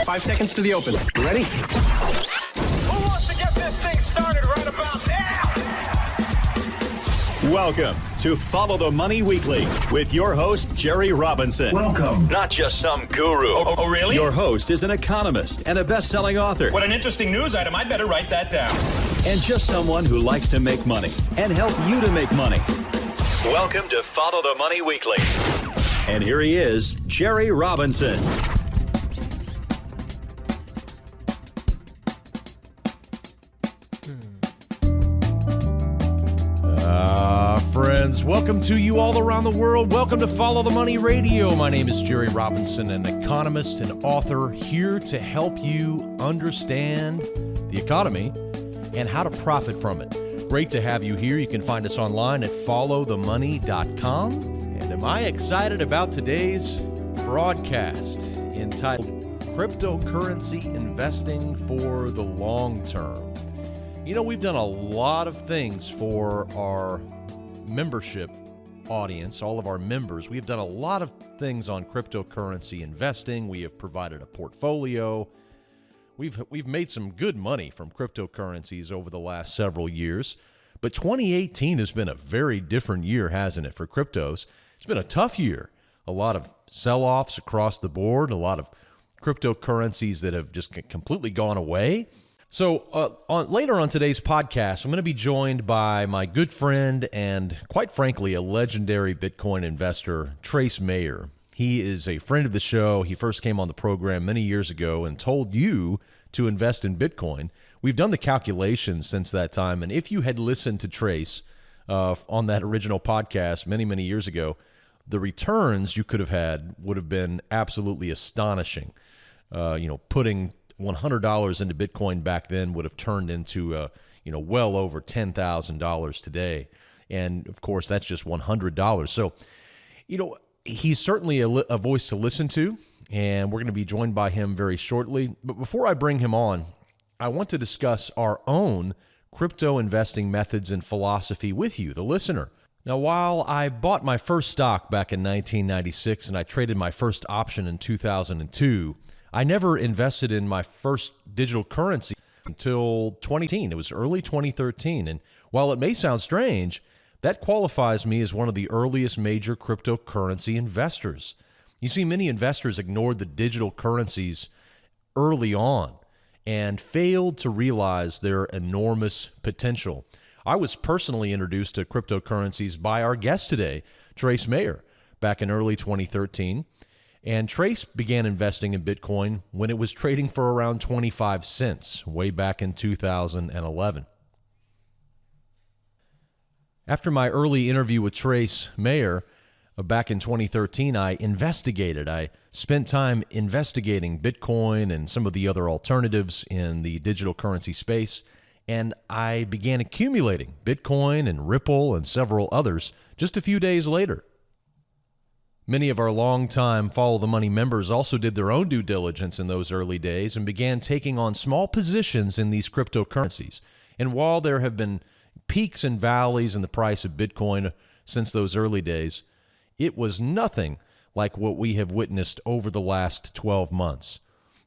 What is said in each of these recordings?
5 seconds to the open. You ready? Who wants to get this thing started right about now? Welcome to Follow the Money Weekly with your host, Jerry Robinson. Welcome. Not just some guru. Oh, really? Your host is an economist and a best-selling author. What an interesting news item. I'd better write that down. And just someone who likes to make money and help you to make money. Welcome to Follow the Money Weekly. And here he is, Jerry Robinson. Friends, welcome to you all around the world. Welcome to Follow the Money Radio. My name is Jerry Robinson, an economist and author here to help you understand the economy and how to profit from it. Great to have you here. You can find us online at followthemoney.com. And am I excited about today's broadcast entitled Cryptocurrency Investing for the Long Term? You know, we've done a lot of things for our membership audience, all of our members. We have done a lot of things on cryptocurrency investing. We have provided a portfolio. We've made some good money from cryptocurrencies over the last several years. But 2018 has been a very different year, hasn't it, for cryptos? It's been a tough year. A lot of sell-offs across the board, a lot of cryptocurrencies that have just completely gone away. So later on today's podcast, I'm going to be joined by my good friend and, quite frankly, a legendary Bitcoin investor, Trace Mayer. He is a friend of the show. He first came on the program many years ago and told you to invest in Bitcoin. We've done the calculations since that time, and if you had listened to Trace on that original podcast many, many years ago, the returns you could have had would have been absolutely astonishing. Putting $100 into Bitcoin back then would have turned into, well over $10,000 today. And of course, that's just $100. So, he's certainly a voice to listen to, and we're going to be joined by him very shortly. But before I bring him on, I want to discuss our own crypto investing methods and philosophy with you, the listener. Now, while I bought my first stock back in 1996 and I traded my first option in 2002, I never invested in my first digital currency until 2013. It was early 2013. And while it may sound strange, that qualifies me as one of the earliest major cryptocurrency investors. You see, many investors ignored the digital currencies early on and failed to realize their enormous potential. I was personally introduced to cryptocurrencies by our guest today, Trace Mayer, back in early 2013. And Trace began investing in Bitcoin when it was trading for around 25 cents, way back in 2011. After my early interview with Trace Mayer back in 2013, I investigated. I spent time investigating Bitcoin and some of the other alternatives in the digital currency space, and I began accumulating Bitcoin and Ripple and several others just a few days later. Many of our longtime Follow the Money members also did their own due diligence in those early days and began taking on small positions in these cryptocurrencies. And while there have been peaks and valleys in the price of Bitcoin since those early days, it was nothing like what we have witnessed over the last 12 months.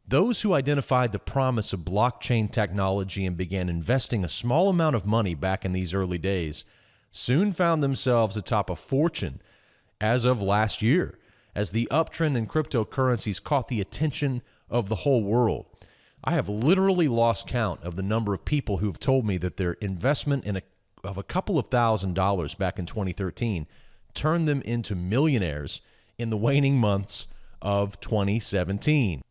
Those who identified the promise of blockchain technology and began investing a small amount of money back in these early days soon found themselves atop a fortune as of last year, as the uptrend in cryptocurrencies caught the attention of the whole world. I have literally lost count of the number of people who have told me that their investment of a couple of $1,000s back in 2013 turned them into millionaires in the waning months of 2017.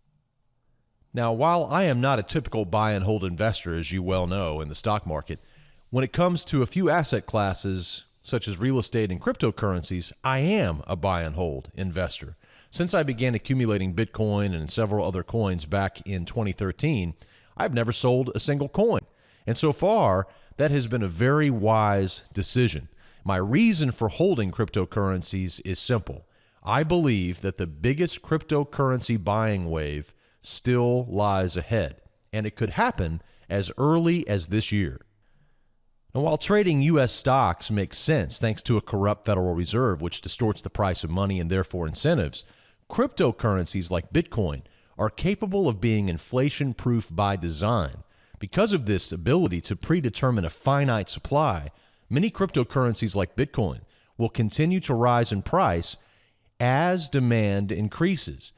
Now, while I am not a typical buy and hold investor, as you well know, in the stock market, when it comes to a few asset classes such as real estate and cryptocurrencies, I am a buy and hold investor. Since I began accumulating Bitcoin and several other coins back in 2013, I've never sold a single coin. And so far, that has been a very wise decision. My reason for holding cryptocurrencies is simple. I believe that the biggest cryptocurrency buying wave still lies ahead, and it could happen as early as this year. And while trading U.S. stocks makes sense thanks to a corrupt Federal Reserve which distorts the price of money and therefore incentives, cryptocurrencies like Bitcoin are capable of being inflation-proof by design. Because of this ability to predetermine a finite supply, many cryptocurrencies like Bitcoin will continue to rise in price as demand increases.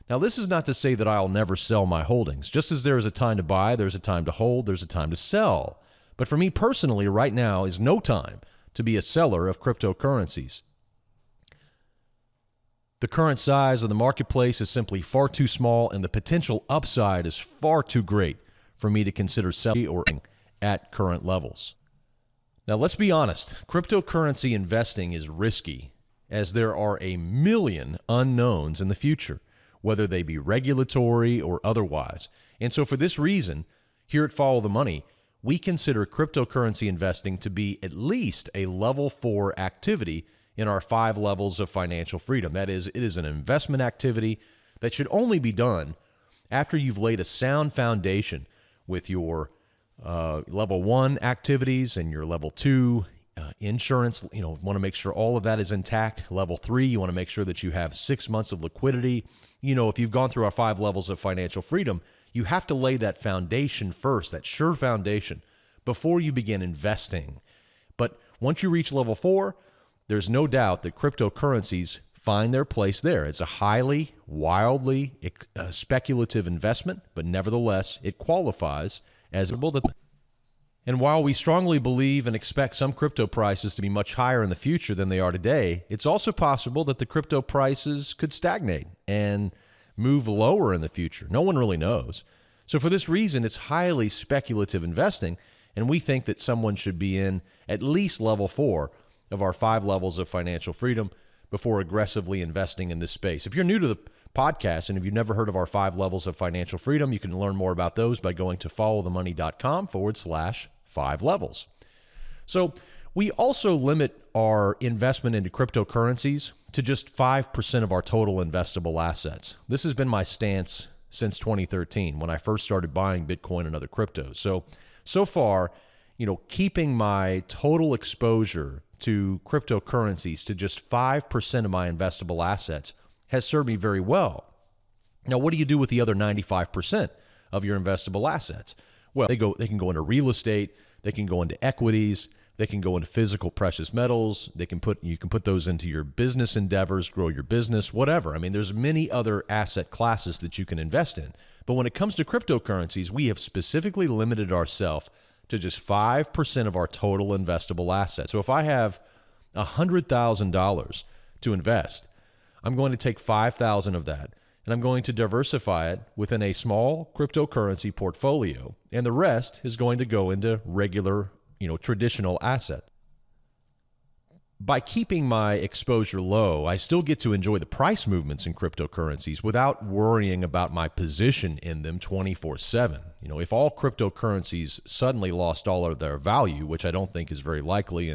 Now, this is not to say that I'll never sell my holdings. Just as there is a time to buy, there's a time to hold, there's a time to sell. But for me personally, right now is no time to be a seller of cryptocurrencies. The current size of the marketplace is simply far too small, and the potential upside is far too great for me to consider selling or at current levels. Now, let's be honest. Cryptocurrency investing is risky, as there are a million unknowns in the future, whether they be regulatory or otherwise. And so for this reason, here at Follow the Money, we consider cryptocurrency investing to be at least a level 4 activity in our 5 levels of financial freedom. That is, it is an investment activity that should only be done after you've laid a sound foundation with your level 1 activities and your level 2 insurance. You want to make sure all of that is intact. Level 3, you want to make sure that you have 6 months of liquidity. If you've gone through our 5 levels of financial freedom, you have to lay that foundation first, that sure foundation, before you begin investing. But once you reach level 4, there's no doubt that cryptocurrencies find their place there. It's a highly, wildly speculative investment, but nevertheless, it qualifies as a. And while we strongly believe and expect some crypto prices to be much higher in the future than they are today, it's also possible that the crypto prices could stagnate and move lower in the future. No one really knows. So for this reason, it's highly speculative investing, and we think that someone should be in at least level 4 of our 5 levels of financial freedom before aggressively investing in this space. If you're new to the podcast and if you've never heard of our 5 levels of financial freedom, you can learn more about those by going to followthemoney.com/5 levels. So we also limit our investment into cryptocurrencies to just 5% of our total investable assets. This has been my stance since 2013 when I first started buying Bitcoin and other cryptos. So far, keeping my total exposure to cryptocurrencies to just 5% of my investable assets has served me very well. Now, what do you do with the other 95% of your investable assets? Well, they can go into real estate, they can go into equities, they can go into physical precious metals, you can put those into your business endeavors, grow your business, whatever. There's many other asset classes that you can invest in. But when it comes to cryptocurrencies, we have specifically limited ourselves to just 5% of our total investable assets. So if I have $100,000 to invest, I'm going to take $5,000 of that, and I'm going to diversify it within a small cryptocurrency portfolio, and the rest is going to go into regular, traditional assets. By keeping my exposure low, I still get to enjoy the price movements in cryptocurrencies without worrying about my position in them 24/7. If all cryptocurrencies suddenly lost all of their value, which I don't think is very likely,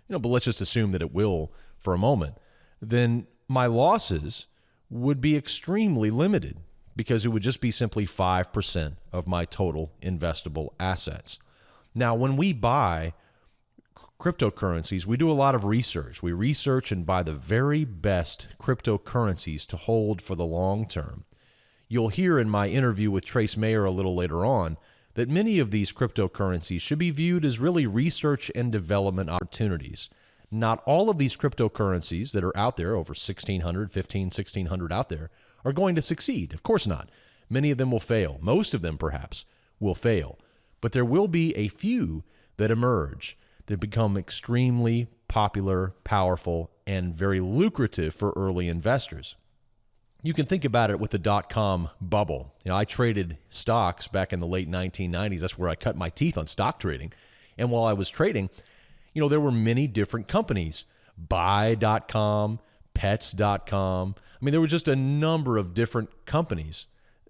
but let's just assume that it will for a moment, then my losses would be extremely limited because it would just be simply 5% of my total investable assets. Now, when we buy cryptocurrencies, we do a lot of research. We research and buy the very best cryptocurrencies to hold for the long term. You'll hear in my interview with Trace Mayer a little later on that many of these cryptocurrencies should be viewed as really research and development opportunities. Not all of these cryptocurrencies that are out there, over 1,600 out there, are going to succeed. Of course not. Many of them will fail. Most of them, perhaps, will fail. But there will be a few that emerge that become extremely popular, powerful, and very lucrative for early investors. You can think about it with the dot-com bubble. I traded stocks back in the late 1990s. That's where I cut my teeth on stock trading. And while I was trading, there were many different companies, buy.com, pets.com. There were just a number of different companies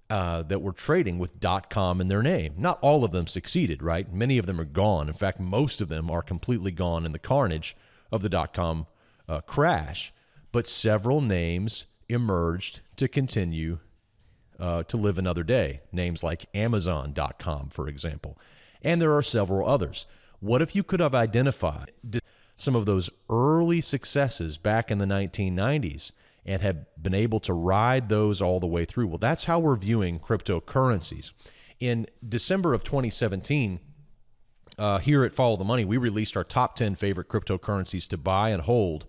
that were trading with .com in their name. Not all of them succeeded, right? Many of them are gone. In fact, most of them are completely gone in the carnage of the .com crash. But several names emerged to continue to live another day. Names like Amazon.com, for example. And there are several others. What if you could have identified some of those early successes back in the 1990s and have been able to ride those all the way through. Well, that's how we're viewing cryptocurrencies. In December of 2017, here at Follow the Money, we released our top 10 favorite cryptocurrencies to buy and hold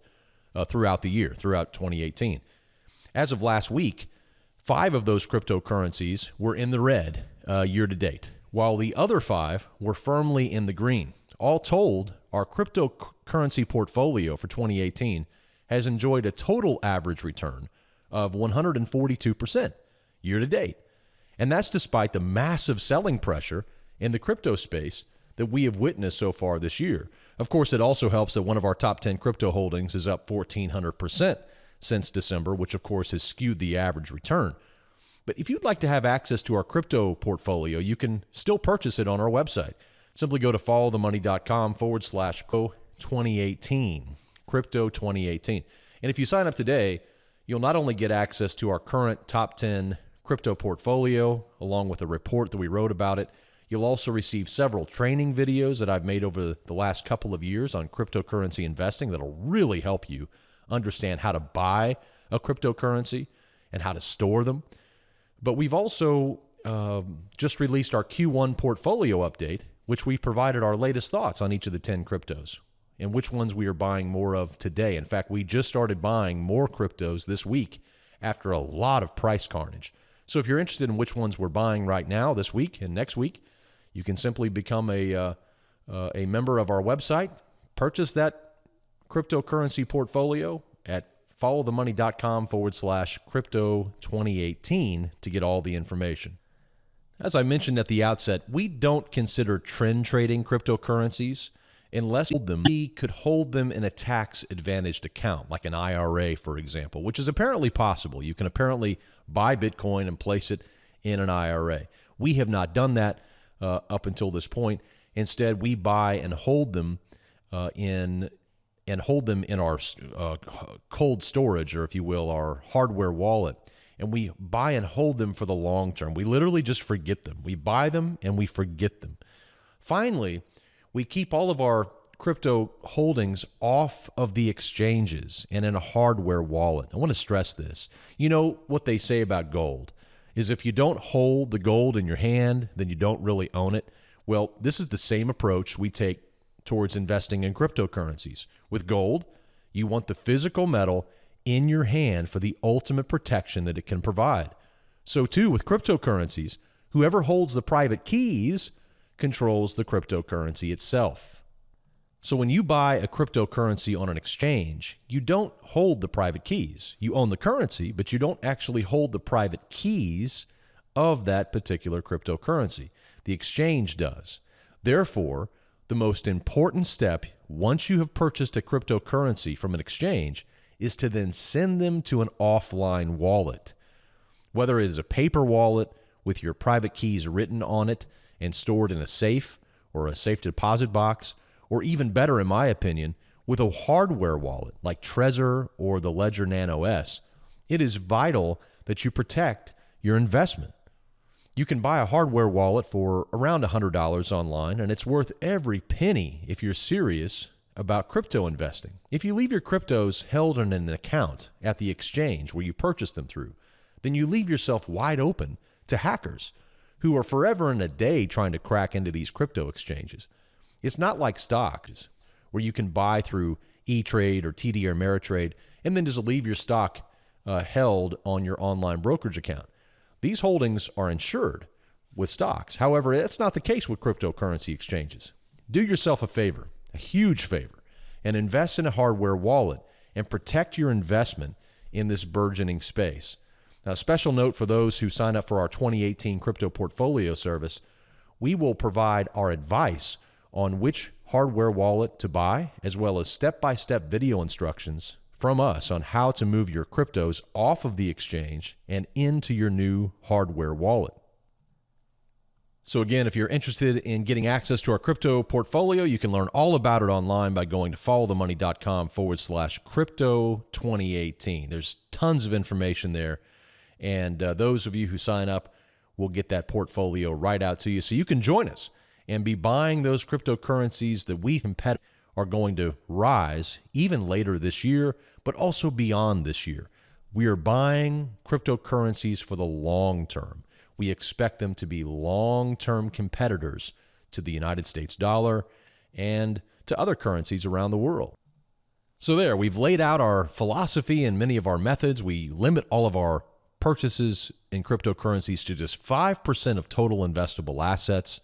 throughout the year, throughout 2018. As of last week, 5 of those cryptocurrencies were in the red year to date, while the other 5 were firmly in the green. All told, our cryptocurrency portfolio for 2018 has enjoyed a total average return of 142% year to date. And that's despite the massive selling pressure in the crypto space that we have witnessed so far this year. Of course, it also helps that one of our top 10 crypto holdings is up 1,400% since December, which of course has skewed the average return. But if you'd like to have access to our crypto portfolio, you can still purchase it on our website. Simply go to followthemoney.com/2018, Crypto 2018. And if you sign up today, you'll not only get access to our current top 10 crypto portfolio, along with a report that we wrote about it, you'll also receive several training videos that I've made over the last couple of years on cryptocurrency investing that'll really help you understand how to buy a cryptocurrency and how to store them. But we've also just released our Q1 portfolio update, which we provided our latest thoughts on each of the 10 cryptos and which ones we are buying more of today. In fact, we just started buying more cryptos this week after a lot of price carnage. So if you're interested in which ones we're buying right now, this week and next week, you can simply become a member of our website, purchase that cryptocurrency portfolio at followthemoney.com/crypto 2018 to get all the information. As I mentioned at the outset, we don't consider trend trading cryptocurrencies unless we could hold them in a tax-advantaged account, like an IRA, for example, which is apparently possible. You can apparently buy Bitcoin and place it in an IRA. We have not done that up until this point. Instead, we buy and hold them in our cold storage, or if you will, our hardware wallet. And we buy and hold them for the long term. We literally just forget them. We buy them and we forget them. Finally, we keep all of our crypto holdings off of the exchanges and in a hardware wallet. I want to stress this. You know what they say about gold is if you don't hold the gold in your hand, then you don't really own it. Well, this is the same approach we take towards investing in cryptocurrencies. With gold, you want the physical metal in your hand for the ultimate protection that it can provide. So too with cryptocurrencies, whoever holds the private keys controls the cryptocurrency itself. So when you buy a cryptocurrency on an exchange, you don't hold the private keys. You own the currency, but you don't actually hold the private keys of that particular cryptocurrency. The exchange does. Therefore, the most important step once you have purchased a cryptocurrency from an exchange is to then send them to an offline wallet. Whether it is a paper wallet with your private keys written on it and stored in a safe or a safe deposit box, or even better, in my opinion, with a hardware wallet like Trezor or the Ledger Nano S, it is vital that you protect your investment. You can buy a hardware wallet for around $100 online, and it's worth every penny if you're serious about crypto investing. If you leave your cryptos held in an account at the exchange where you purchase them through, then you leave yourself wide open to hackers who are forever and a day trying to crack into these crypto exchanges. It's not like stocks where you can buy through E-Trade or TD or Ameritrade and then just leave your stock held on your online brokerage account. These holdings are insured with stocks. However, that's not the case with cryptocurrency exchanges. Do yourself a favor, a huge favor, and invest in a hardware wallet and protect your investment in this burgeoning space. Now, a special note for those who sign up for our 2018 crypto portfolio service, we will provide our advice on which hardware wallet to buy, as well as step-by-step video instructions from us on how to move your cryptos off of the exchange and into your new hardware wallet. So again, if you're interested in getting access to our crypto portfolio, you can learn all about it online by going to followthemoney.com/crypto 2018. There's tons of information there. And those of you who sign up will get that portfolio right out to you. So you can join us and be buying those cryptocurrencies that we think are going to rise even later this year, but also beyond this year. We are buying cryptocurrencies for the long term. We expect them to be long-term competitors to the United States dollar and to other currencies around the world. So there, we've laid out our philosophy and many of our methods. We limit all of our purchases in cryptocurrencies to just 5% of total investable assets.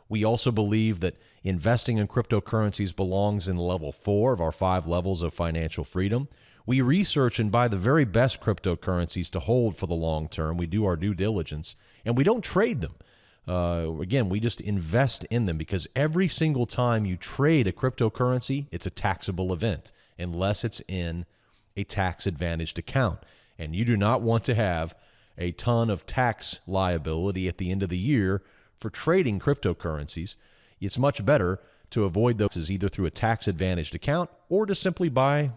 We also believe that investing in cryptocurrencies belongs in level 4 of our 5 levels of financial freedom. We research and buy the very best cryptocurrencies to hold for the long term. We do our due diligence, and we don't trade them. Again, we just invest in them because every single time you trade a cryptocurrency, it's a taxable event unless it's in a tax-advantaged account. And you do not want to have a ton of tax liability at the end of the year for trading cryptocurrencies. It's much better to avoid those either through a tax-advantaged account or to simply buy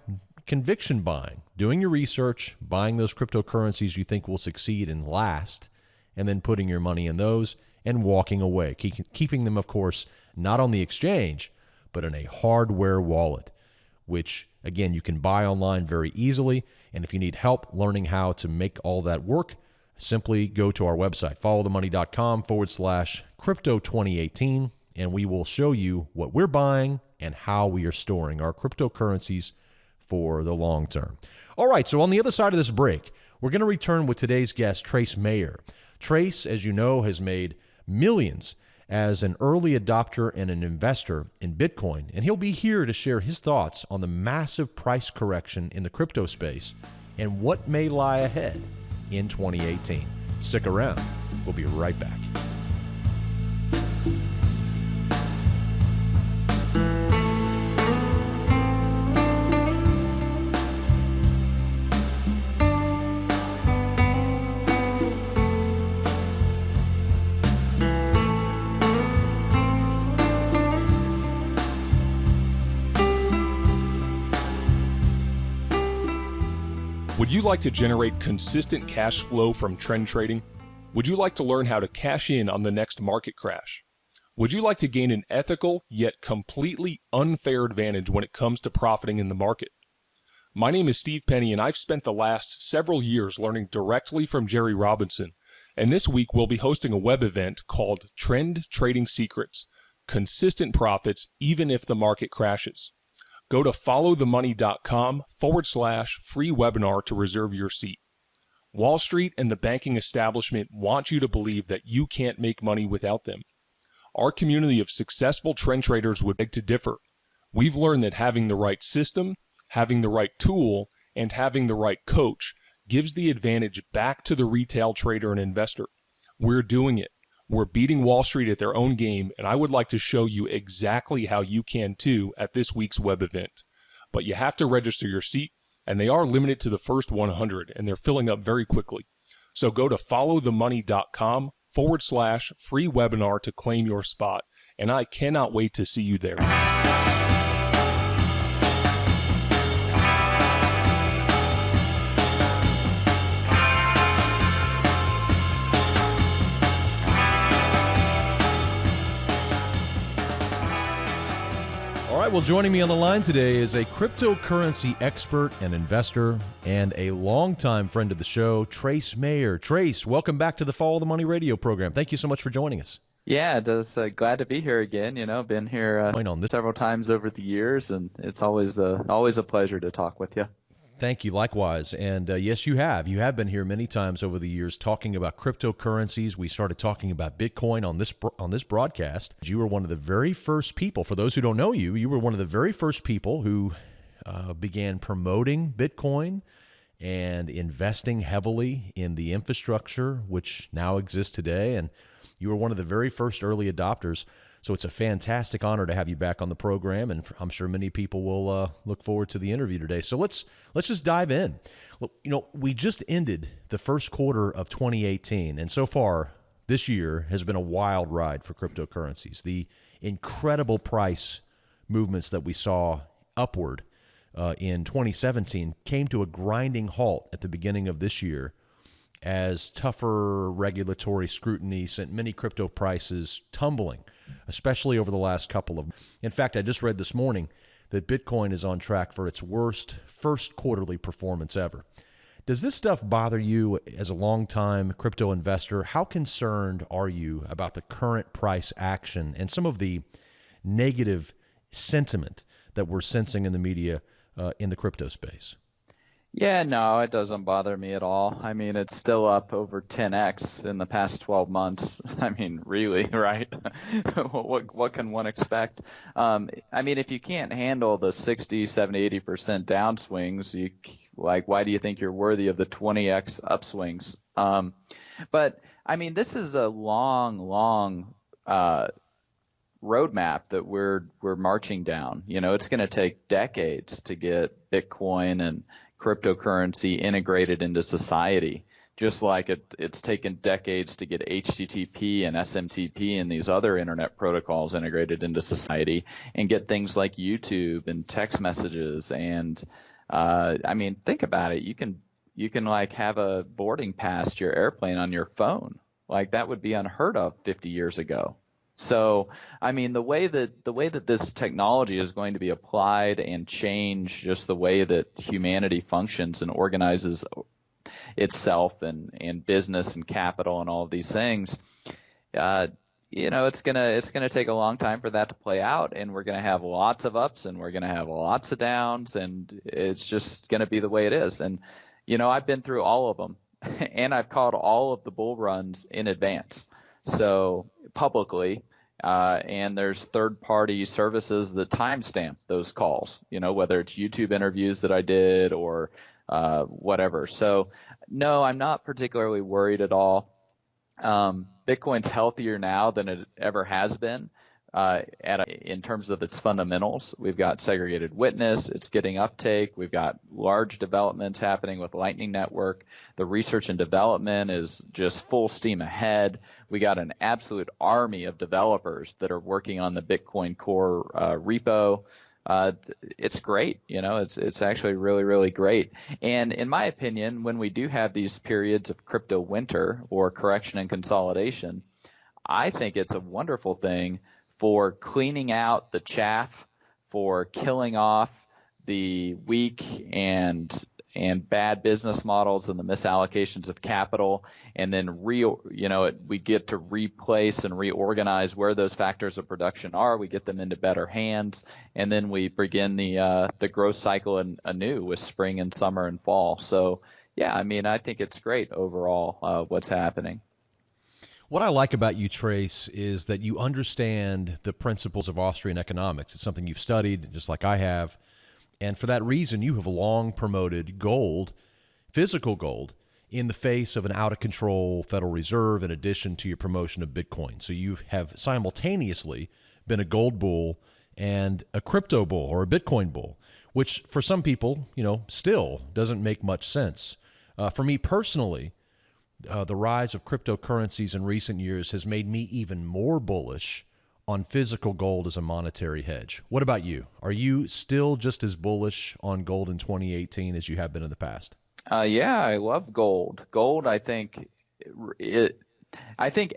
conviction buying, doing your research, buying those cryptocurrencies you think will succeed and last, and then putting your money in those and walking away, keeping them, of course, not on the exchange, but in a hardware wallet, which, again, you can buy online very easily. And if you need help learning how to make all that work, simply go to our website, followthemoney.com/crypto2018, and we will show you what we're buying and how we are storing our cryptocurrencies for the long term. All right, so on the other side of this break, we're going to return with today's guest, Trace Mayer. Trace, as you know, has made millions as an early adopter and an investor in Bitcoin, and he'll be here to share his thoughts on the massive price correction in the crypto space and what may lie ahead in 2018. Stick around. We'll be right back. Would you like to generate consistent cash flow from trend trading? Would you like to learn how to cash in on the next market crash? Would you like to gain an ethical yet completely unfair advantage when it comes to profiting in the market? My name is Steve Penny, and I've spent the last several years learning directly from Jerry Robinson. And this week we'll be hosting a web event called Trend Trading Secrets: Consistent Profits Even If the Market Crashes. Go to followthemoney.com/free webinar to reserve your seat. Wall Street and the banking establishment want you to believe that you can't make money without them. Our community of successful trend traders would beg to differ. We've learned that having the right system, having the right tool, and having the right coach gives the advantage back to the retail trader and investor. We're doing it. We're beating Wall Street at their own game, and I would like to show you exactly how you can too at this week's web event. But you have to register your seat, and they are limited to the first 100, and they're filling up very quickly. So go to followthemoney.com/free webinar to claim your spot, and I cannot wait to see you there. All right, well, joining me on the line today is a cryptocurrency expert and investor and a longtime friend of the show, Trace Mayer. Trace, welcome back to the Follow the Money radio program. Thank you so much for joining us. Yeah, just glad to be here again. Been here several times over the years, and it's always a pleasure to talk with you. Thank you. Likewise. And yes, you have. You have been here many times over the years talking about cryptocurrencies. We started talking about Bitcoin on this broadcast. You were one of the very first people, for those who don't know you, you were one of the very first people who began promoting Bitcoin and investing heavily in the infrastructure, which now exists today. And you were one of the very first early adopters. So it's a fantastic honor to have you back on the program, and I'm sure many people will look forward to the interview today. So let's just dive in. Look, we just ended the first quarter of 2018, and so far this year has been a wild ride for cryptocurrencies. The incredible price movements that we saw upward in 2017 came to a grinding halt at the beginning of this year as tougher regulatory scrutiny sent many crypto prices tumbling, especially over the last couple of. In fact, I just read this morning that Bitcoin is on track for its worst first quarterly performance ever. Does this stuff bother you as a longtime crypto investor? How concerned are you about the current price action and some of the negative sentiment that we're sensing in the media in the crypto space? Yeah, no, it doesn't bother me at all. I mean, it's still up over 10x in the past 12 months. I mean, really, right? What can one expect? I mean, if you can't handle the 60, 70, 80% downswings, why do you think you're worthy of the 20x upswings? But I mean, this is a long roadmap that we're marching down. It's going to take decades to get Bitcoin and cryptocurrency integrated into society, just like it's taken decades to get HTTP and SMTP and these other internet protocols integrated into society, and get things like YouTube and text messages. And I mean, think about it. You can like have a boarding pass to your airplane on your phone. Like, that would be unheard of 50 years ago. So, I mean, the way that this technology is going to be applied and change just the way that humanity functions and organizes itself and business and capital and all of these things, it's gonna take a long time for that to play out, and we're gonna have lots of ups and we're gonna have lots of downs, and it's just gonna be the way it is. And I've been through all of them, and I've called all of the bull runs in advance. So publicly, and there's third-party services that timestamp those calls, whether it's YouTube interviews that I did or whatever. So no, I'm not particularly worried at all. Bitcoin's healthier now than it ever has been in terms of its fundamentals. We've got segregated witness. It's getting uptake. We've got large developments happening with Lightning Network. The research and development is just full steam ahead. We got an absolute army of developers that are working on the Bitcoin Core repo. It's great. It's actually really, really great. And in my opinion, when we do have these periods of crypto winter or correction and consolidation, I think it's a wonderful thing for cleaning out the chaff, for killing off the weak and bad business models and the misallocations of capital, and then we get to replace and reorganize where those factors of production are. We get them into better hands, and then we begin the growth cycle anew with spring and summer and fall. So yeah, I mean, I think it's great overall what's happening. What I like about you, Trace, is that you understand the principles of Austrian economics. It's something you've studied, just like I have. And for that reason, you have long promoted gold, physical gold, in the face of an out-of-control Federal Reserve, in addition to your promotion of Bitcoin. So you have simultaneously been a gold bull and a crypto bull or a Bitcoin bull, which for some people, still doesn't make much sense. For me personally, the rise of cryptocurrencies in recent years has made me even more bullish on physical gold as a monetary hedge. What about you? Are you still just as bullish on gold in 2018 as you have been in the past? Yeah, I love gold. Gold, I think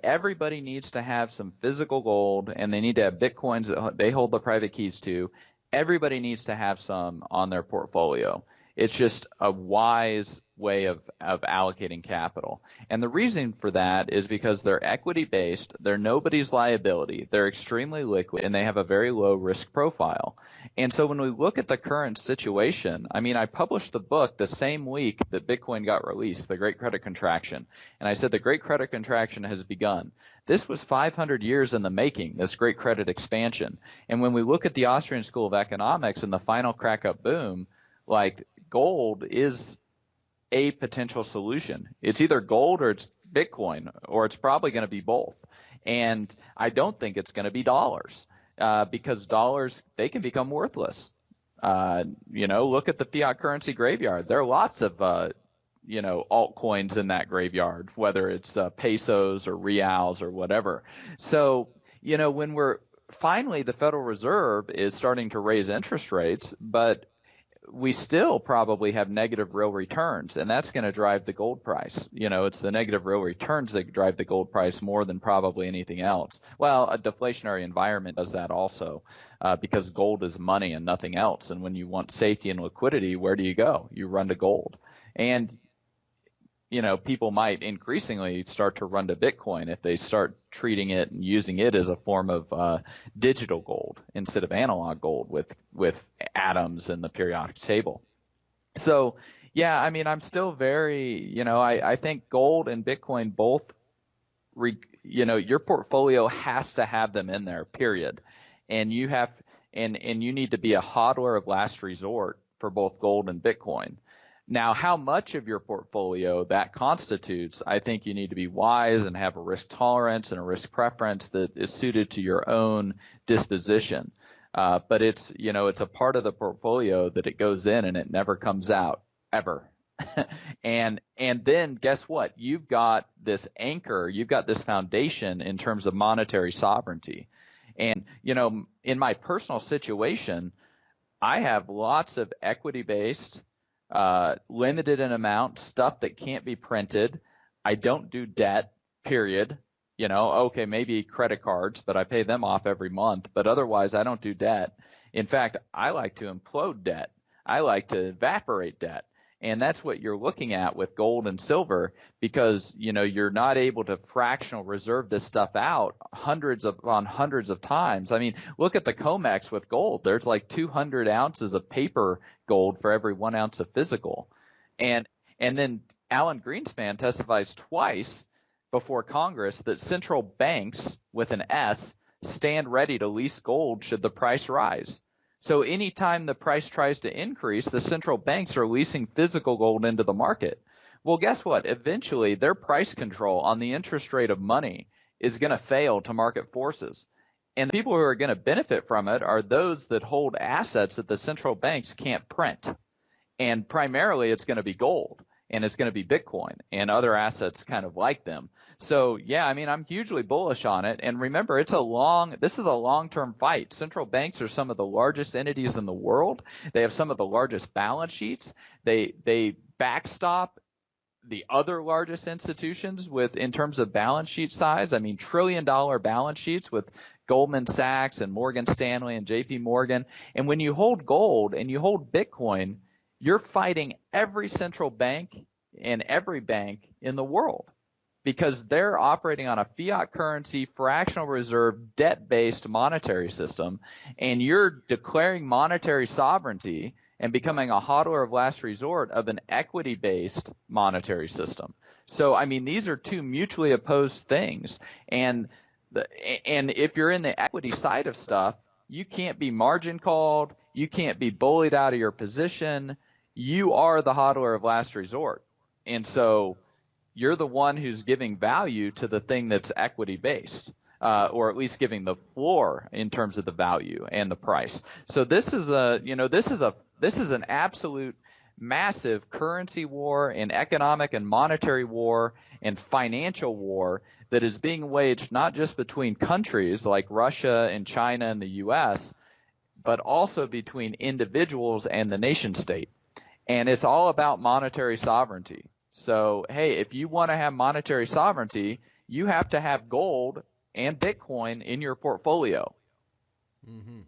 everybody needs to have some physical gold, and they need to have Bitcoins that they hold the private keys to. Everybody needs to have some on their portfolio. It's just a wise way of allocating capital. And the reason for that is because they're equity-based, they're nobody's liability, they're extremely liquid, and they have a very low risk profile. And so when we look at the current situation, I mean, I published the book the same week that Bitcoin got released, The Great Credit Contraction. And I said the Great Credit Contraction has begun. This was 500 years in the making, this great credit expansion. And when we look at the Austrian School of Economics and the final crack-up boom, like, gold is a potential solution. It's either gold or it's Bitcoin, or it's probably going to be both. And I don't think it's going to be dollars, because dollars, they can become worthless. Look at the fiat currency graveyard. There are lots of, altcoins in that graveyard, whether it's pesos or reals or whatever. So, when finally the Federal Reserve is starting to raise interest rates, but we still probably have negative real returns, and that's going to drive the gold price. It's the negative real returns that drive the gold price more than probably anything else. Well, a deflationary environment does that also, because gold is money and nothing else. And when you want safety and liquidity, where do you go? You run to gold. And people might increasingly start to run to Bitcoin if they start treating it and using it as a form of digital gold instead of analog gold with atoms in the periodic table. So, yeah, I mean, I'm still very, I think gold and Bitcoin both, your portfolio has to have them in there, period. And you have, and you need to be a hodler of last resort for both gold and Bitcoin. Now, how much of your portfolio that constitutes, I think you need to be wise and have a risk tolerance and a risk preference that is suited to your own disposition. But it's a part of the portfolio that it goes in and it never comes out ever. and then guess what? You've got this anchor, you've got this foundation in terms of monetary sovereignty. And, in my personal situation, I have lots of equity-based, limited in amount, stuff that can't be printed. I don't do debt, period. Okay, maybe credit cards, but I pay them off every month. But otherwise, I don't do debt. In fact, I like to implode debt. I like to evaporate debt. And that's what you're looking at with gold and silver because, you're not able to fractional reserve this stuff out hundreds of times. I mean, look at the COMEX with gold. There's like 200 ounces of paper gold for every 1 ounce of physical. And then Alan Greenspan testifies twice before Congress that central banks with an S stand ready to lease gold should the price rise. So anytime the price tries to increase, the central banks are leasing physical gold into the market. Well, guess what? Eventually, their price control on the interest rate of money is going to fail to market forces. And the people who are going to benefit from it are those that hold assets that the central banks can't print. And primarily, it's going to be gold, and it's going to be Bitcoin and other assets kind of like them. So, yeah, I mean, I'm hugely bullish on it. And remember, this is a long-term fight. Central banks are some of the largest entities in the world. They have some of the largest balance sheets. They backstop the other largest institutions in terms of balance sheet size. I mean, $1 trillion balance sheets with Goldman Sachs and Morgan Stanley and JP Morgan. And when you hold gold and you hold Bitcoin, you're fighting every central bank and every bank in the world because they're operating on a fiat currency, fractional reserve, debt-based monetary system, and you're declaring monetary sovereignty and becoming a hodler of last resort of an equity-based monetary system. So, I mean, these are two mutually opposed things. And if you're in the equity side of stuff, you can't be margin called, you can't be bullied out of your position. You are the hodler of last resort. And so you're the one who's giving value to the thing that's equity based, or at least giving the floor in terms of the value and the price. So this is an absolute massive currency war and economic and monetary war and financial war that is being waged not just between countries like Russia and China and the US, but also between individuals and the nation state. And it's all about monetary sovereignty. So, hey, if you want to have monetary sovereignty, you have to have gold and Bitcoin in your portfolio. Mm-hmm.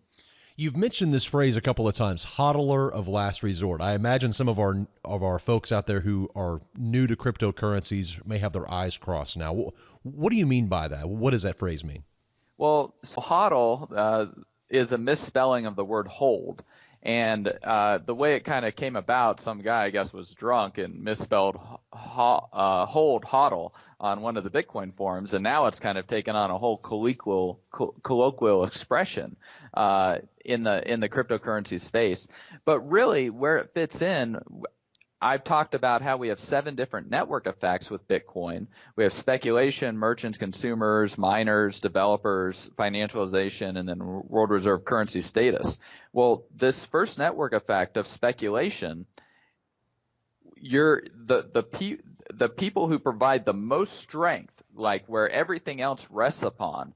You've mentioned this phrase a couple of times, hodler of last resort. I imagine some of our folks out there who are new to cryptocurrencies may have their eyes crossed now. What do you mean by that? What does that phrase mean? Well, so hodl is a misspelling of the word hold. And the way it kind of came about, some guy, I guess, was drunk and misspelled hold hodl on one of the Bitcoin forums, and now it's kind of taken on a whole colloquial expression in the cryptocurrency space. But really, where it fits in, I've talked about how we have 7 different network effects with Bitcoin. We have speculation, merchants, consumers, miners, developers, financialization, and then world reserve currency status. Well, this first network effect of speculation, the people who provide the most strength, like where everything else rests upon,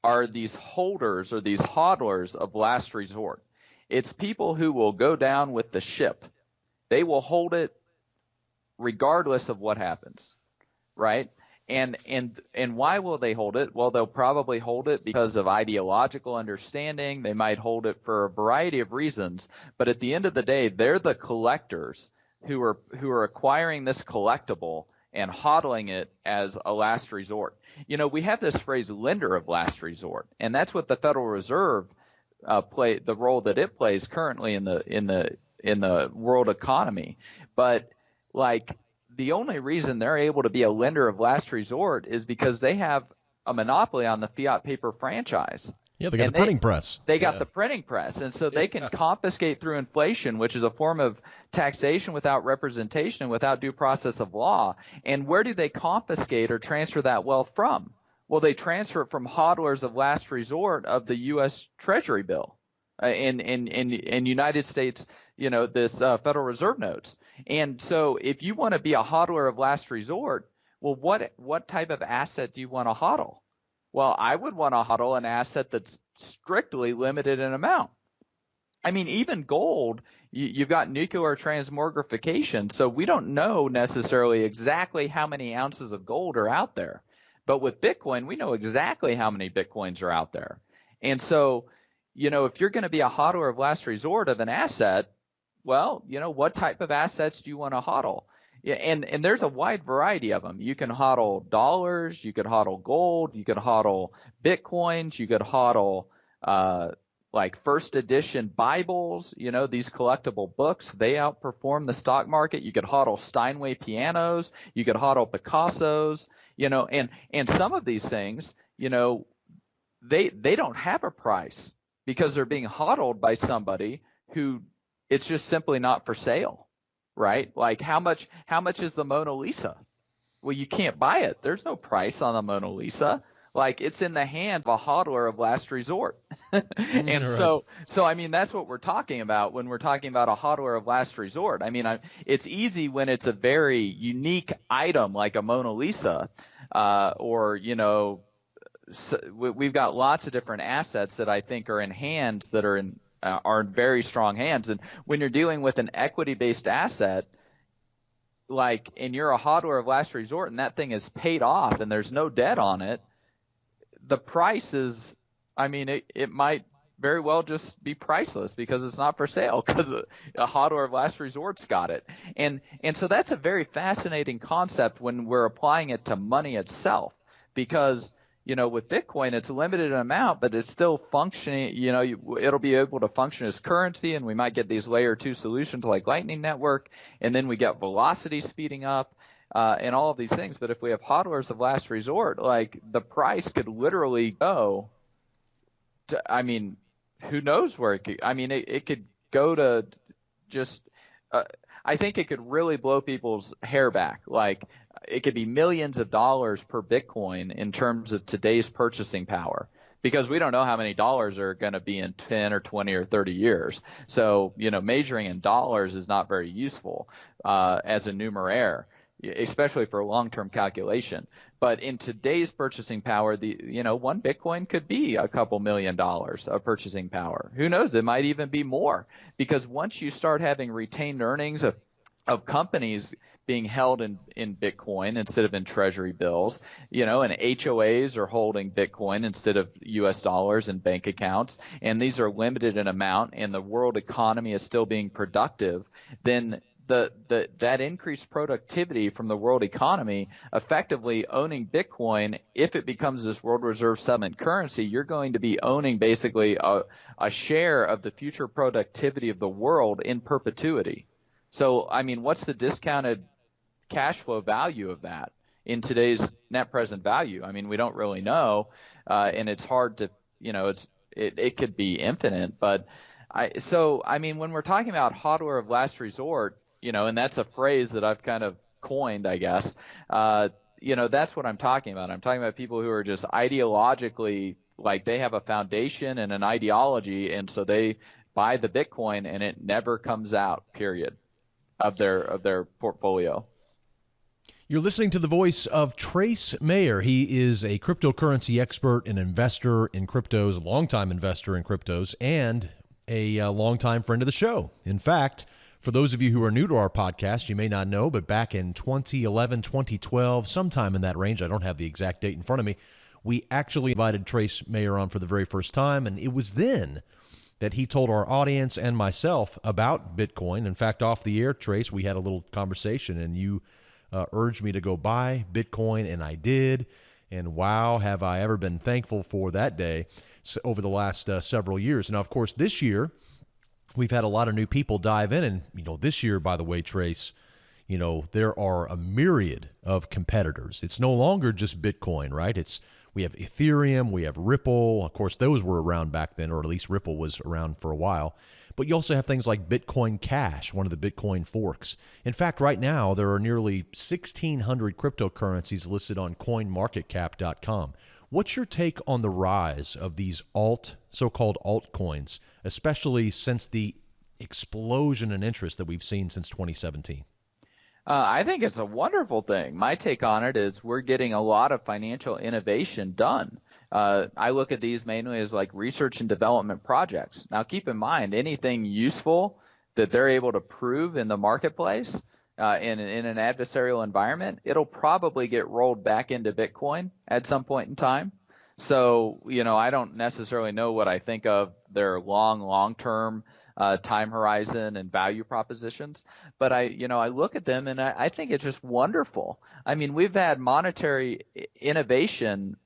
are these holders or these hodlers of last resort. It's people who will go down with the ship. They will hold it regardless of what happens, right? And why will they hold it? Well, they'll probably hold it because of ideological understanding. They might hold it for a variety of reasons. But at the end of the day, they're the collectors who are acquiring this collectible and hodling it as a last resort. We have this phrase lender of last resort, and that's what the Federal Reserve the role that it plays currently in the world economy. But like, the only reason they're able to be a lender of last resort is because they have a monopoly on the fiat paper franchise. Yeah, they got the printing press. They got the printing press, and so they can confiscate through inflation, which is a form of taxation without representation and without due process of law. And where do they confiscate or transfer that wealth from? Well, they transfer it from hodlers of last resort of the U.S. Treasury bill in United States, this Federal Reserve notes. And so if you want to be a hodler of last resort, well, what type of asset do you want to hodl? Well, I would want to hodl an asset that's strictly limited in amount. I mean, even gold, you've got nuclear transmogrification, so we don't know necessarily exactly how many ounces of gold are out there. But with Bitcoin, we know exactly how many Bitcoins are out there. And so, if you're going to be a hodler of last resort of an asset, well, what type of assets do you want to hodl? Yeah, and there's a wide variety of them. You can hodl dollars, you could hodl gold, you could hodl Bitcoins, you could hodl like first edition Bibles, these collectible books. They outperform the stock market. You could hodl Steinway pianos, you could hodl Picassos, and some of these things, they don't have a price because they're being hodled by somebody who it's just simply not for sale. Right? Like, how much is the Mona Lisa? Well, you can't buy it. There's no price on the Mona Lisa. Like, it's in the hand of a hodler of last resort. And right. so I mean, that's what we're talking about when we're talking about a hodler of last resort. I mean, it's easy when it's a very unique item like a Mona Lisa, or we've got lots of different assets that I think are in hands that are in very strong hands. And when you're dealing with an equity-based asset, and you're a hodler of last resort and that thing is paid off and there's no debt on it, the price is, it might very well just be priceless because it's not for sale because a hodler of last resort's got it. And so that's a very fascinating concept when we're applying it to money itself, because with Bitcoin, it's a limited amount, but it's still functioning. It'll be able to function as currency, and we might get these layer 2 solutions like Lightning Network, and then we get velocity speeding up, and all of these things. But if we have hodlers of last resort, the price could literally go to, who knows where it could. It could go to just. I think it could really blow people's hair back. It could be millions of dollars per Bitcoin in terms of today's purchasing power, because we don't know how many dollars are going to be in 10 or 20 or 30 years. So, measuring in dollars is not very useful as a numeraire, especially for a long-term calculation. But in today's purchasing power, one Bitcoin could be a couple $1 million of purchasing power. Who knows? It might even be more, because once you start having retained earnings of companies being held in Bitcoin instead of in treasury bills, and HOAs are holding Bitcoin instead of US dollars in bank accounts, and these are limited in amount, and the world economy is still being productive, then that increased productivity from the world economy, effectively owning Bitcoin, if it becomes this world reserve settlement currency, you're going to be owning basically a share of the future productivity of the world in perpetuity. So, what's the discounted cash flow value of that in today's net present value? We don't really know, and it's hard to, it could be infinite. But when we're talking about hodler of last resort, and that's a phrase that I've kind of coined, I guess, that's what I'm talking about. I'm talking about people who are just ideologically, they have a foundation and an ideology, and so they buy the Bitcoin and it never comes out, period, of their portfolio. You're listening to the voice of Trace Mayer. He is a cryptocurrency expert and investor in cryptos, a longtime investor in cryptos, and a longtime friend of the show. In fact, for those of you who are new to our podcast, you may not know, but back in 2011, 2012, sometime in that range, I don't have the exact date in front of me, we actually invited Trace Mayer on for the very first time, and it was then that he told our audience and myself about Bitcoin. In fact, off the air, Trace, we had a little conversation, and you urged me to go buy Bitcoin, and I did. And wow, have I ever been thankful for that day over the last several years. Now, of course, this year, we've had a lot of new people dive in. And, this year, by the way, Trace, there are a myriad of competitors. It's no longer just Bitcoin, right? We have Ethereum, we have Ripple. Of course, those were around back then, or at least Ripple was around for a while. But you also have things like Bitcoin Cash, one of the Bitcoin forks. In fact, right now, there are nearly 1,600 cryptocurrencies listed on coinmarketcap.com. What's your take on the rise of these so-called altcoins, especially since the explosion in interest that we've seen since 2017? I think it's a wonderful thing. My take on it is we're getting a lot of financial innovation done. I look at these mainly as like research and development projects. Now, keep in mind, anything useful that they're able to prove in the marketplace in an adversarial environment, it'll probably get rolled back into Bitcoin at some point in time. So, I don't necessarily know what I think of their long-term time horizon and value propositions. But I look at them and I think it's just wonderful. I mean, we've had monetary innovation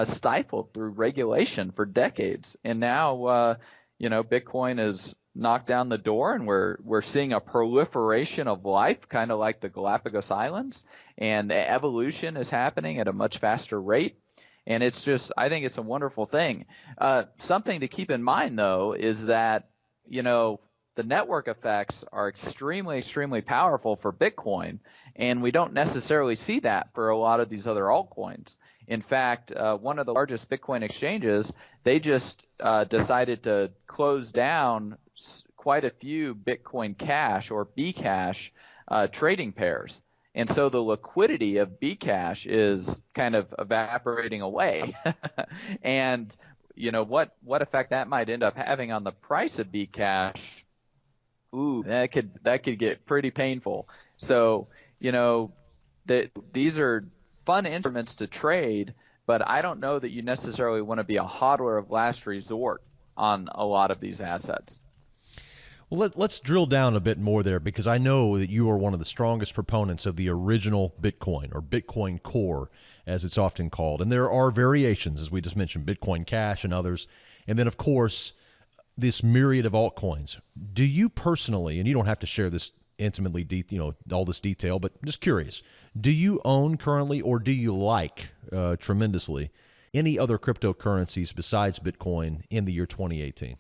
stifled through regulation for decades. And now, Bitcoin is knocked down the door and we're seeing a proliferation of life, kind of like the Galapagos Islands. And the evolution is happening at a much faster rate. And I think it's a wonderful thing. Something to keep in mind, though, is that the network effects are extremely, extremely powerful for Bitcoin, and we don't necessarily see that for a lot of these other altcoins. In fact, one of the largest Bitcoin exchanges, they just decided to close down quite a few Bitcoin Cash or Bcash trading pairs. And so the liquidity of Bcash is kind of evaporating away. And what effect that might end up having on the price of Bcash, that could get pretty painful. So, these are fun instruments to trade, but I don't know that you necessarily want to be a hodler of last resort on a lot of these assets. Well, let's drill down a bit more there, because I know that you are one of the strongest proponents of the original Bitcoin, or Bitcoin Core, as it's often called. And there are variations, as we just mentioned, Bitcoin Cash and others. And then, of course, this myriad of altcoins. Do you personally, and you don't have to share this intimately, all this detail, but just curious, do you own currently, or do you like tremendously any other cryptocurrencies besides Bitcoin in the year 2018?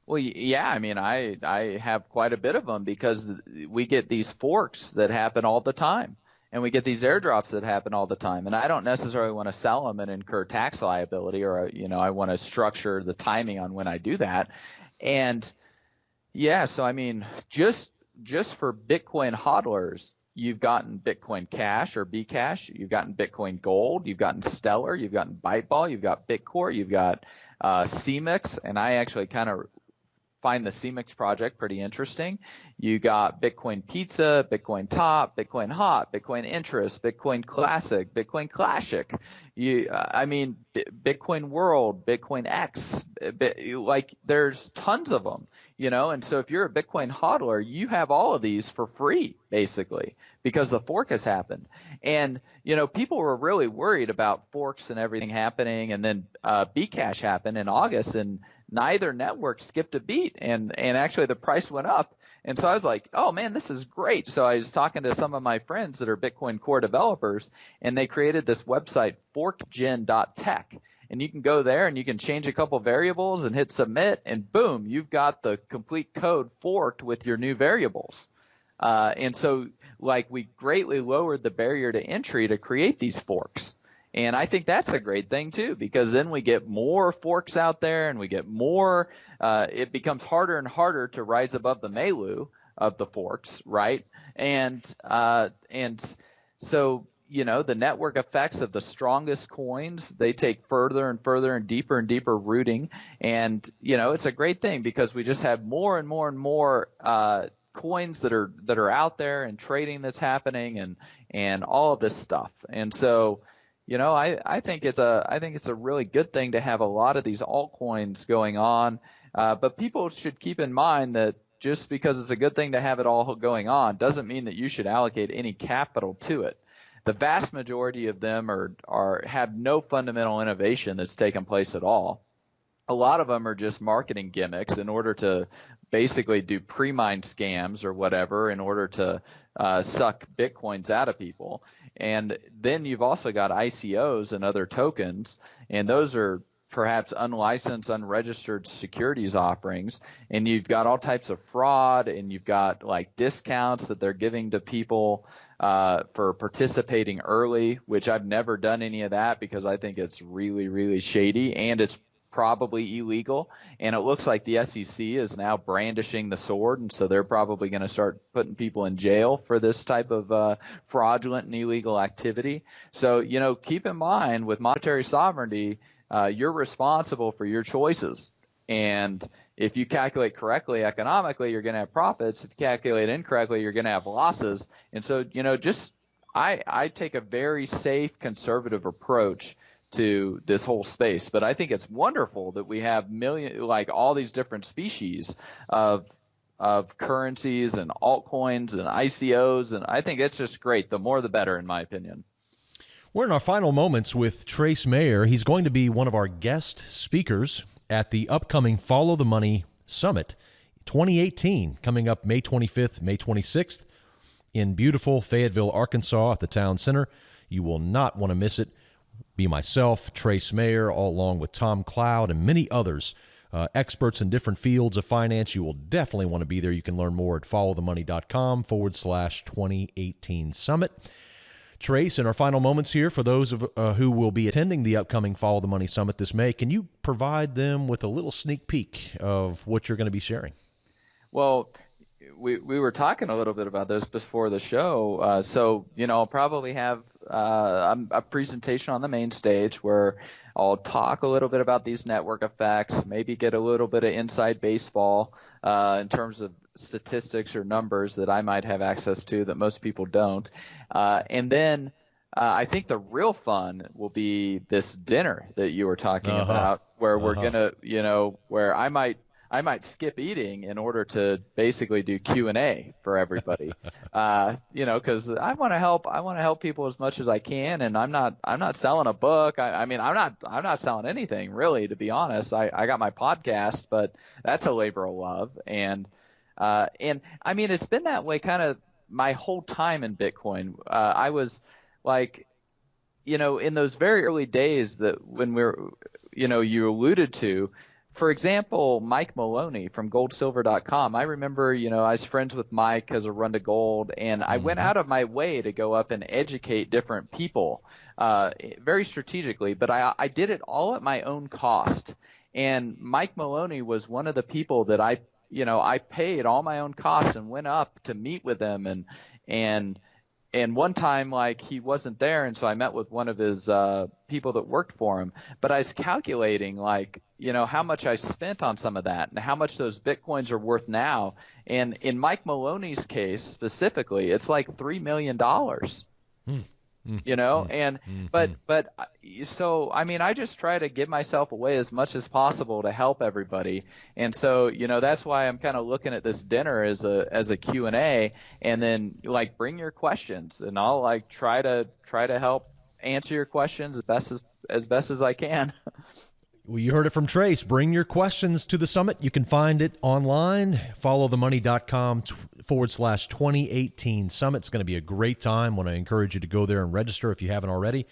Well, yeah, I mean, I have quite a bit of them because we get these forks that happen all the time, and we get these airdrops that happen all the time. And I don't necessarily want to sell them and incur tax liability, or, I want to structure the timing on when I do that. And yeah, so I mean, just for Bitcoin hodlers, you've gotten Bitcoin Cash or Bcash, you've gotten Bitcoin Gold, you've gotten Stellar, you've gotten Byteball, you've got Bitcore, you've got CMIX, and I actually kind of find the CMIX project pretty interesting. You got Bitcoin Pizza, Bitcoin Top, Bitcoin Hot, Bitcoin Interest, Bitcoin Classic, Bitcoin Classic. Bitcoin World, Bitcoin X. There's tons of them, And so if you're a Bitcoin hodler, you have all of these for free, basically, because the fork has happened. And people were really worried about forks and everything happening, and then Bcash happened in August, and neither network skipped a beat, and actually the price went up. And so I was like, oh man, this is great. So I was talking to some of my friends that are Bitcoin Core developers, and they created this website, forkgen.tech. And you can go there and you can change a couple variables and hit submit, and boom, you've got the complete code forked with your new variables. And so we greatly lowered the barrier to entry to create these forks. And I think that's a great thing too, because then we get more forks out there, and we get more. It becomes harder and harder to rise above the milieu of the forks, right? And so the network effects of the strongest coins, they take further and further and deeper rooting, and it's a great thing because we just have more and more and more coins that are out there, and trading that's happening, and all of this stuff, and so. I think it's a really good thing to have a lot of these altcoins going on. But people should keep in mind that just because it's a good thing to have it all going on doesn't mean that you should allocate any capital to it. The vast majority of them have no fundamental innovation that's taken place at all. A lot of them are just marketing gimmicks in order to basically do pre-mined scams or whatever in order to suck Bitcoins out of people. And then you've also got ICOs and other tokens, and those are perhaps unlicensed, unregistered securities offerings, and you've got all types of fraud, and you've got like discounts that they're giving to people for participating early, which I've never done any of that because I think it's really, really shady, and it's probably illegal. And it looks like the SEC is now brandishing the sword, and so they're probably going to start putting people in jail for this type of fraudulent and illegal activity. So, keep in mind with monetary sovereignty, you're responsible for your choices. And if you calculate correctly economically, you're going to have profits. If you calculate incorrectly, you're going to have losses. And so, I take a very safe, conservative approach to this whole space. But I think it's wonderful that we have all these different species of currencies and altcoins and ICOs. And I think it's just great. The more, the better, in my opinion. We're in our final moments with Trace Mayer. He's going to be one of our guest speakers at the upcoming Follow the Money Summit 2018, coming up May 25th, May 26th in beautiful Fayetteville, Arkansas at the Town Center. You will not want to miss it. Be myself, Trace Mayer, all along with Tom Cloud and many others, experts in different fields of finance. You will definitely want to be there. You can learn more at followthemoney.com/2018 Summit. Trace, in our final moments here, for those of who will be attending the upcoming Follow the Money Summit this May, can you provide them with a little sneak peek of what you're going to be sharing? Well, we were talking a little bit about this before the show. So, I'll probably have a presentation on the main stage where I'll talk a little bit about these network effects, maybe get a little bit of inside baseball in terms of statistics or numbers that I might have access to that most people don't. And then I think the real fun will be this dinner that you were talking about, where we're going to, where I might skip eating in order to basically do Q&A for everybody, because I want to help people as much as I can. And I'm not selling a book. I'm not selling anything really, to be honest. I got my podcast, but that's a labor of love. And I mean, it's been that way kind of my whole time in Bitcoin. I was like, in those very early days that when you alluded to, for example, Mike Maloney from goldsilver.com. I remember, I was friends with Mike as a Run to Gold, and I went out of my way to go up and educate different people very strategically, but I did it all at my own cost. And Mike Maloney was one of the people that I paid all my own costs and went up to meet with him. And one time, he wasn't there, and so I met with one of his people that worked for him. But I was calculating, how much I spent on some of that and how much those Bitcoins are worth now. And in Mike Maloney's case specifically, it's like $3 million. So I just try to give myself away as much as possible to help everybody. And so, that's why I'm kind of looking at this dinner as a Q&A, and then bring your questions, and I'll try to help answer your questions as best as I can. Well, you heard it from Trace. Bring your questions to the summit. You can find it online, followthemoney.com/2018 summit. It's going to be a great time. I want to encourage you to go there and register if you haven't already.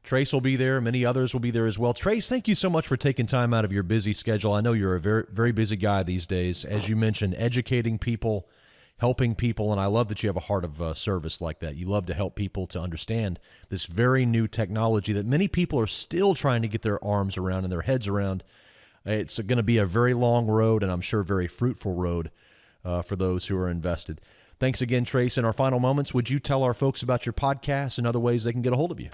Trace will be there. Many others will be there as well. Trace, thank you so much for taking time out of your busy schedule. I know you're a very, very busy guy these days. As you mentioned, educating people, helping people, and I love that you have a heart of service like that. You love to help people to understand this very new technology that many people are still trying to get their arms around and their heads around. It's going to be a very long road, and I'm sure very fruitful road for those who are invested. Thanks again, Trace. In our final moments, would you tell our folks about your podcast and other ways they can get a hold of you?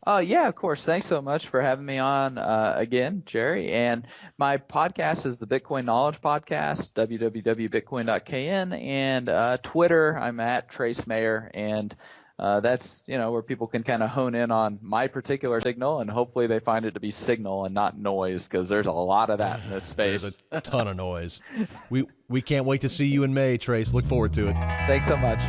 Yeah, of course. Thanks so much for having me on again, Jerry. And my podcast is the Bitcoin Knowledge Podcast, www.bitcoin.kn, and Twitter, I'm at Trace Mayer. And that's, where people can kind of hone in on my particular signal, and hopefully they find it to be signal and not noise, because there's a lot of that in this space. There's a ton of noise. We can't wait to see you in May, Trace. Look forward to it. Thanks so much.